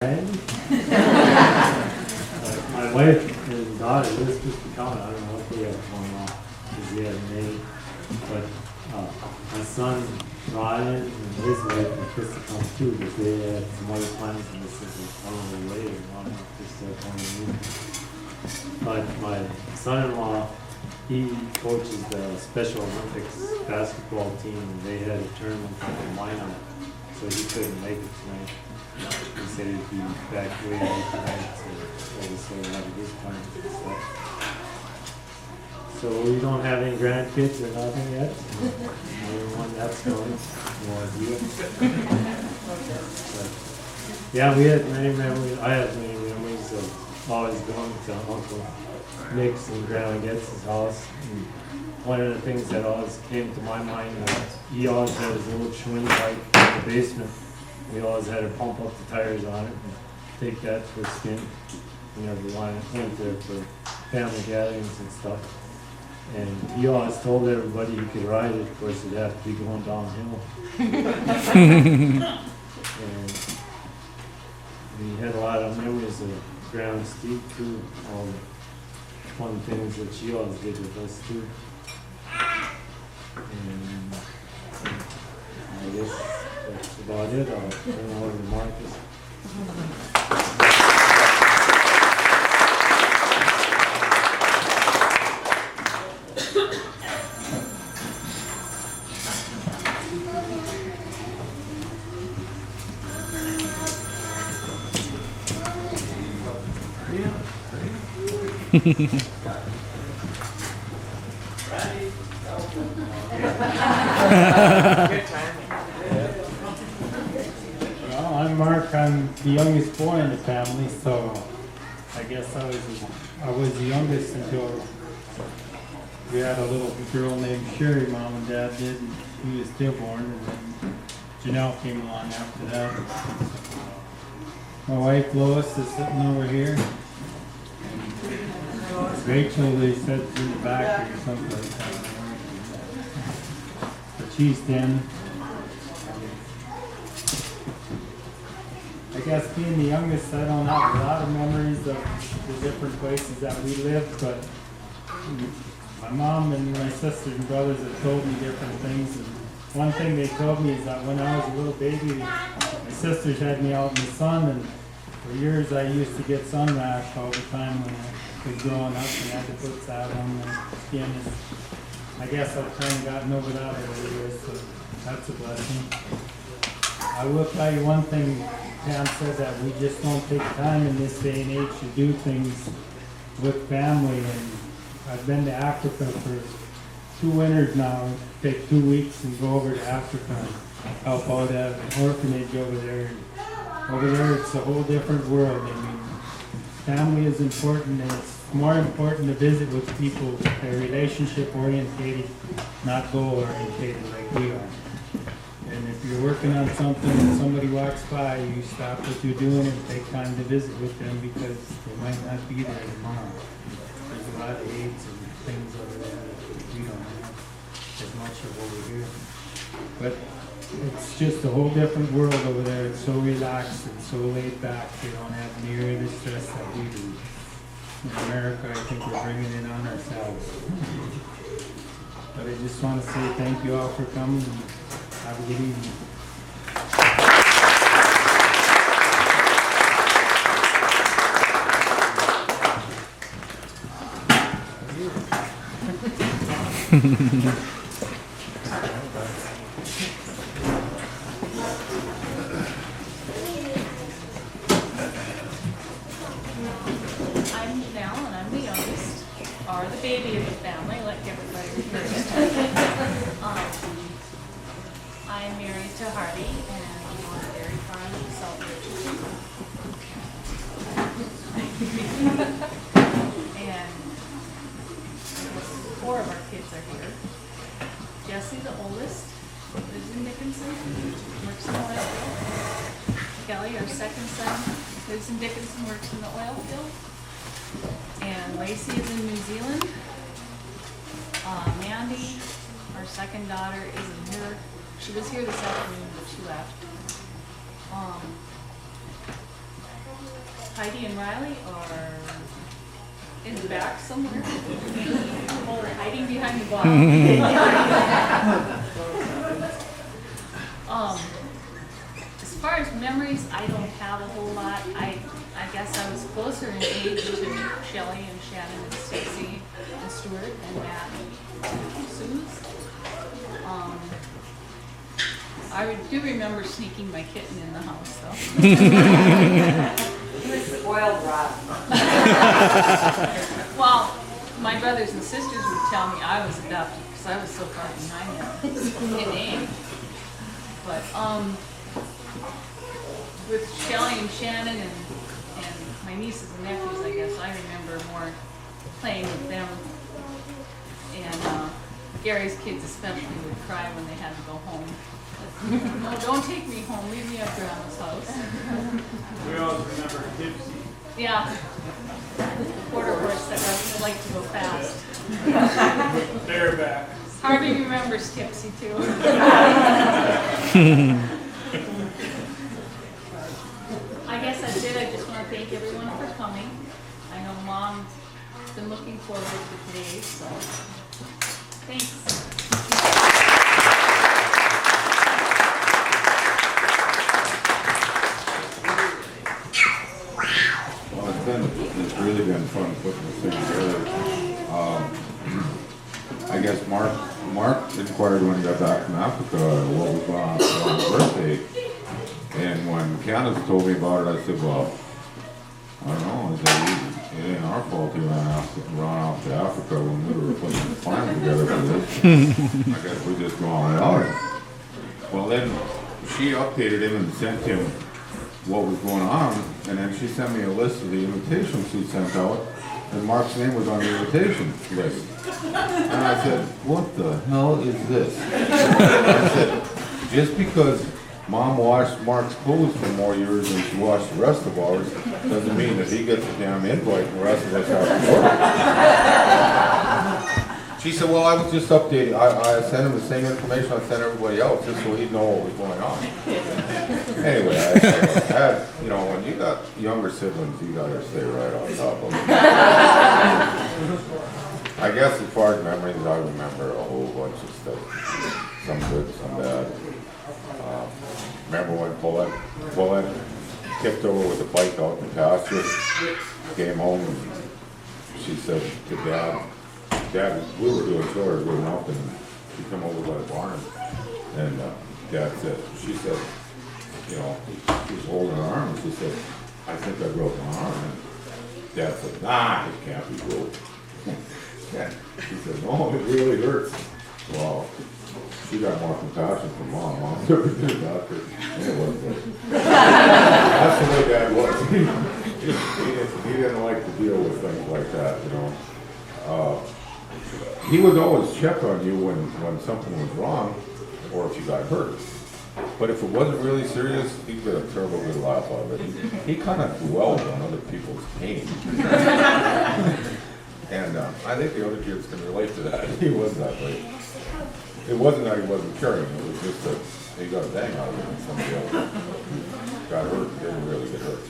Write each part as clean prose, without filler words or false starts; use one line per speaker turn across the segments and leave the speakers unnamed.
My wife and daughter, this just becoming, I don't know what they have going on, because he had a name, but my son Ryan and his wife and Krista come too, but they had some other plans and this is a little later, I don't know if they're still coming in. But my son-in-law, he coaches the Special Olympics basketball team, and they had a tournament in the lineup, so he couldn't make it tonight. He said he'd be back way late tonight, so a lot of his plans and stuff. So we don't have any grandkids or nothing yet. I don't know when that's going. No idea. But, yeah, we had many memories. I have many memories of always going to Uncle Nick's and Grandma Getz's house. And one of the things that always came to my mind was he always had his little Schwinn bike in the basement. We always had to pump up the tires on it and take that for a spin whenever we went there for family gatherings and stuff. And he always told everybody you could ride it, of course it'd have to be going downhill. And we had a lot of memories of Grandma Steve too, all the fun things that she always did with us too. And I guess that's about it. I'll turn over to Marcus.
Well, I'm Mark. I'm the youngest boy in the family, so I guess I was the youngest until we had a little girl named Sherry. Mom and Dad did, and she was stillborn, and then Janelle came along after that. My wife Lois is sitting over here. Rachel, they said, in the back or something like that. But she's 10. I guess being the youngest, I don't have a lot of memories of the different places that we lived, but my mom and my sisters and brothers have told me different things. And one thing they told me is that when I was a little baby, my sisters had me out in the sun, and for years I used to get sun rash all the time when I was growing up and had to put that on my skin. And I guess I've kind of gotten over that over the years, so that's a blessing. I will tell you one thing, Pam said, that we just don't take time in this day and age to do things with family. And I've been to Africa for 2 winters now, take 2 weeks and go over to Africa and help out at an orphanage over there. Over there it's a whole different world. I mean, family is important, and it's more important to visit with people that are relationship orientated, not goal orientated like we are. And if you're working on something and somebody walks by, you stop what you're doing and take time to visit with them, because they might not be there tomorrow. There's a lot of AIDS and things over there that we don't have as much of over here. But it's just a whole different world over there. It's so relaxed and so laid back. They don't have near the stress that we do. In America, I think we're bringing it on ourselves. But I just want to say thank you all for coming, and have a good evening.
I'm Janelle, and I'm the youngest, or the baby of the family, like everybody refers to me. I'm married to Harvey, and I'm on a dairy farm in South Richardson. And 4 of our kids are here. Jesse, the oldest, lives in Dickinson, works in the oil field. Kelly, our second son, lives in Dickinson, works in the oil field. And Lacey is in New Zealand. Mandy, our second daughter, isn't here. She was here this afternoon, but she left. Heidi and Riley are in the back somewhere. Oh, they're hiding behind the bar. As far as memories, I don't have a whole lot. I guess I was closer in age to Shelley and Shannon and Stacy and Stuart and Matt and Suze. I do remember sneaking my kitten in the house, though.
He was spoiled rotten.
Well, my brothers and sisters would tell me I was adopted because I was so far behind them in age. But with Shelley and Shannon and my nieces and nephews, I guess I remember more playing with them. And Gary's kids especially would cry when they had to go home. No, don't take me home. Leave me at Grandma's house.
We always remember Tipsy.
Yeah. The quarter horse that liked to go fast.
Bareback.
Harvey remembers Tipsy too. I guess that's it. I just want to thank everyone for coming. I know Mom's been looking forward to today, so thanks.
It's really been fun putting this thing together. I guess Mark inquired when he got back from Africa what was going on for his birthday. And when Candace told me about it, I said, well, I don't know. I said, it ain't our fault he ran off to Africa when we were putting the plan together for this. I guess we just go on out. Well, then she updated him and sent him what was going on, and then she sent me a list of the invitations she sent out, and Mark's name was on the invitation list. And I said, what the hell is this? I said, just because Mom washed Mark's clothes for more years than she washed the rest of ours, doesn't mean that he gets a damn invite and the rest of us have to work. She said, well, I was just updating. I sent him the same information I sent everybody else, just so he'd know what was going on. Anyway, I had, when you got younger siblings, you gotta stay right on top of them. I guess as far as memories, I remember a whole bunch of stuff. Some good, some bad. Remember when Paulette tipped over with a bike out in the pasture, came home, and she said to Dad, we were doing chores, going up, and she come over by the barn, and Dad said, she said, she was holding her arm, and she said, I think I broke my arm. And Dad said, nah, it can't be broke. Yeah. She said, no, it really hurts. Well, she got more compassion from Mom. Mom took her to the doctor, and it wasn't good. That's the way Dad was. He didn't like to deal with things like that, He would always check on you when something was wrong, or if you got hurt. But if it wasn't really serious, he'd get a terrible good laugh out of it. He kind of dwelled on other people's pain. And I think the other kids can relate to that. He was that way. It wasn't that he wasn't caring, it was just that he got a bang out of it and somebody else got hurt, didn't really get hurt.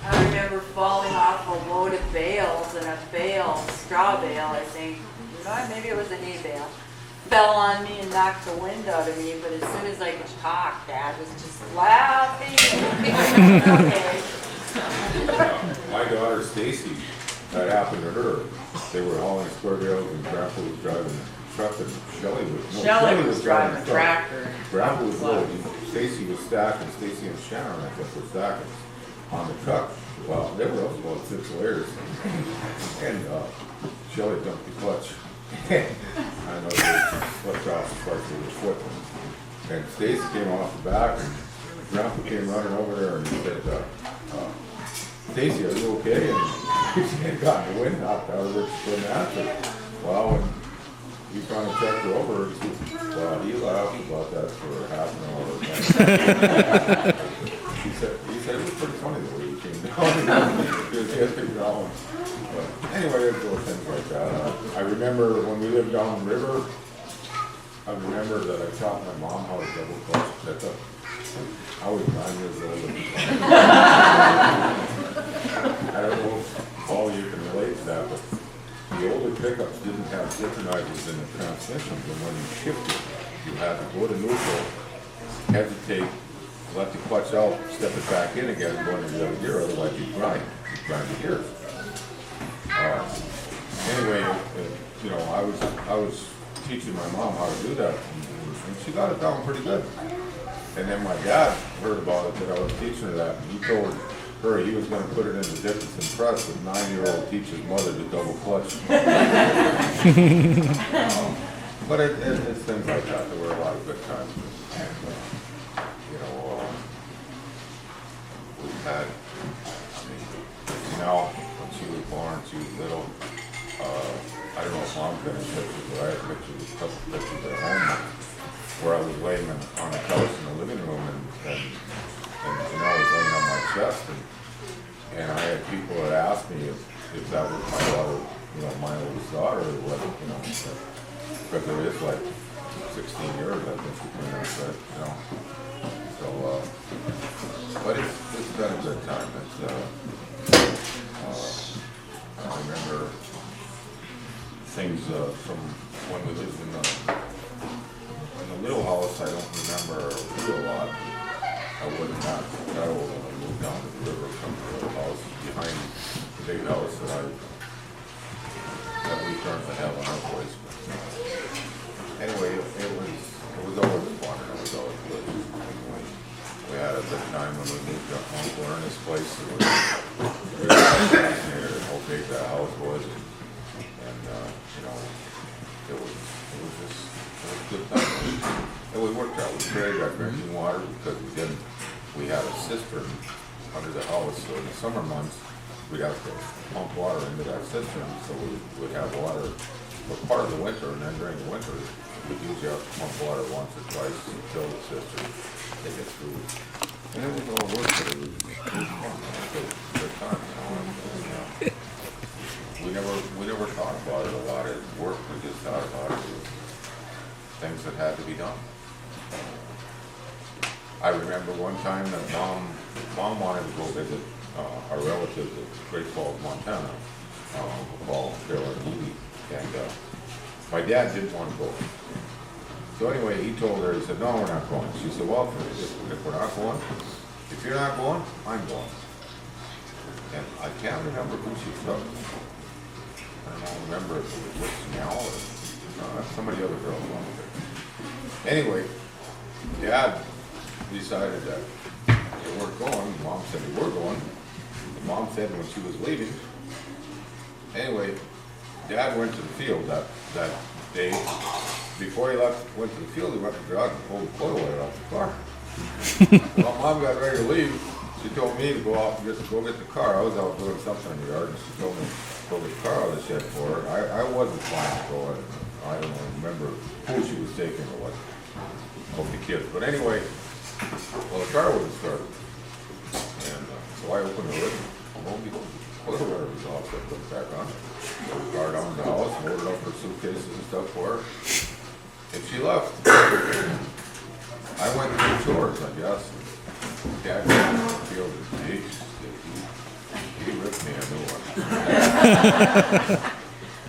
I remember falling off a load of bales, and a straw bale, I think, maybe it was a hay bale, fell on me and knocked the wind out of me, but as soon as I could talk, Dad was just laughing.
My daughter Stacy, that happened to her. They were hauling square bales and Grandpa was driving the truck and Shelley was
driving a tractor.
Grandpa was loading, Stacy was stacking, Stacy and Shannon, I think, were stacking on the truck. Well, they were up about 6 layers. And Shelley dumped the clutch. I know they slipped off the clutch with his foot. And Stacy came off the back, and Grandpa came running over there and he said, Stacy, are you okay? And she had gotten the wind knocked out of her, she couldn't answer. Well, when he finally checked her over, he laughed about that for half an hour. He said it was pretty funny the way he came down. He was hitting down. But anyway, there's little things like that. I remember when we lived down the river, I remember that I taught my mom how to double clutch pickup. I was 9 years old at the time. had to go to neutral, hesitate, let the clutch out, step it back in again, and go into the other gear, otherwise you'd grind the gears. Anyway, you know, I was teaching my mom how to do that, and she got it down pretty good. And then my dad heard about it, that I was teaching her that, and he told her he was gonna put it in the Dickinson press, with 9-year-old teaches mother to double clutch. But it's things like that. There were a lot of good times. And, you know, we've had, I mean, now, when she was born, she was little. I don't know if Mom's been in pictures, but I had pictures, a couple pictures at home where I was laying on a couch in the living room, and I was laying on my chest, and I had people that asked me if that was my daughter, you know, my oldest daughter, or what, you know, because there is like 16 years, I think, between us, you know. So, but it's been a good time. I remember things from when we lived in the little house. I don't remember a real lot. I wasn't that old when I moved down to the river from the little house behind the big house that we turned to have on our place. Anyway, it was always fun, and it was always good. We had a good time when we moved to Uncle Ernest's place. It was really fascinated how big that house was, and you know, it was a good time. And we worked out. We created our drinking water because we had a cistern under the house, so in the summer months we'd have to pump water into that cistern, so we would have water for part of the winter, and then during the winter we'd usually have to pump water once or twice to fill the cistern to get through. And it was all work, but it was fun. It was a good time, you know. And, we never thought about it a lot as work. We just thought about it as things that had to be done. I remember one time that mom wanted to go visit our relatives at Great Falls, Montana, Paul, Bill, and Edie, and my dad didn't want to go. So anyway, he told her, he said, no, we're not going. She said, well, if we're not going, if you're not going, I'm going. And I can't remember who she took. I don't remember if it was Whit Snell or somebody other girl went with her. Anyway, Dad decided that they weren't going. Mom said they were going. And Mom said when she was leaving. Anyway, Dad went to the field that day. Before he went to the field, he went to the garage and pulled the coil wire off the car. Well, Mom got ready to leave. She told me to go out and go get the car. I was out doing something in the yard, and she told me to go get the car out of the shed for her. I wasn't planning to go. I don't remember who she was taking or what of the kids. But anyway, well, the car wasn't started. And so I opened the hood, and lo and behold, the coil wire was off, so I put it back on. Put the car down in the house, loaded up her suitcases and stuff for her. And she left. I went through chores, I guess. Dad got in the field and he ripped me a new one.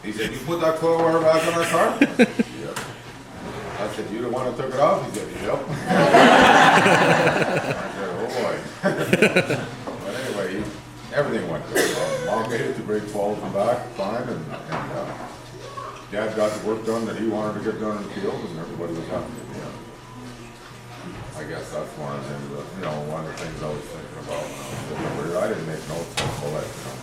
He said, you put that coil wire back on our car? Yep. I said, you the one that took it off? He said, yep. I said, oh boy. But anyway, everything went good. Mom made it to Great Falls and back fine, and Dad got the work done that he wanted to get done in the field, and everybody was happy at the end. I guess that's one of the things, one of the things I was thinking about when I was over here. I didn't make notes, so I'll let you know.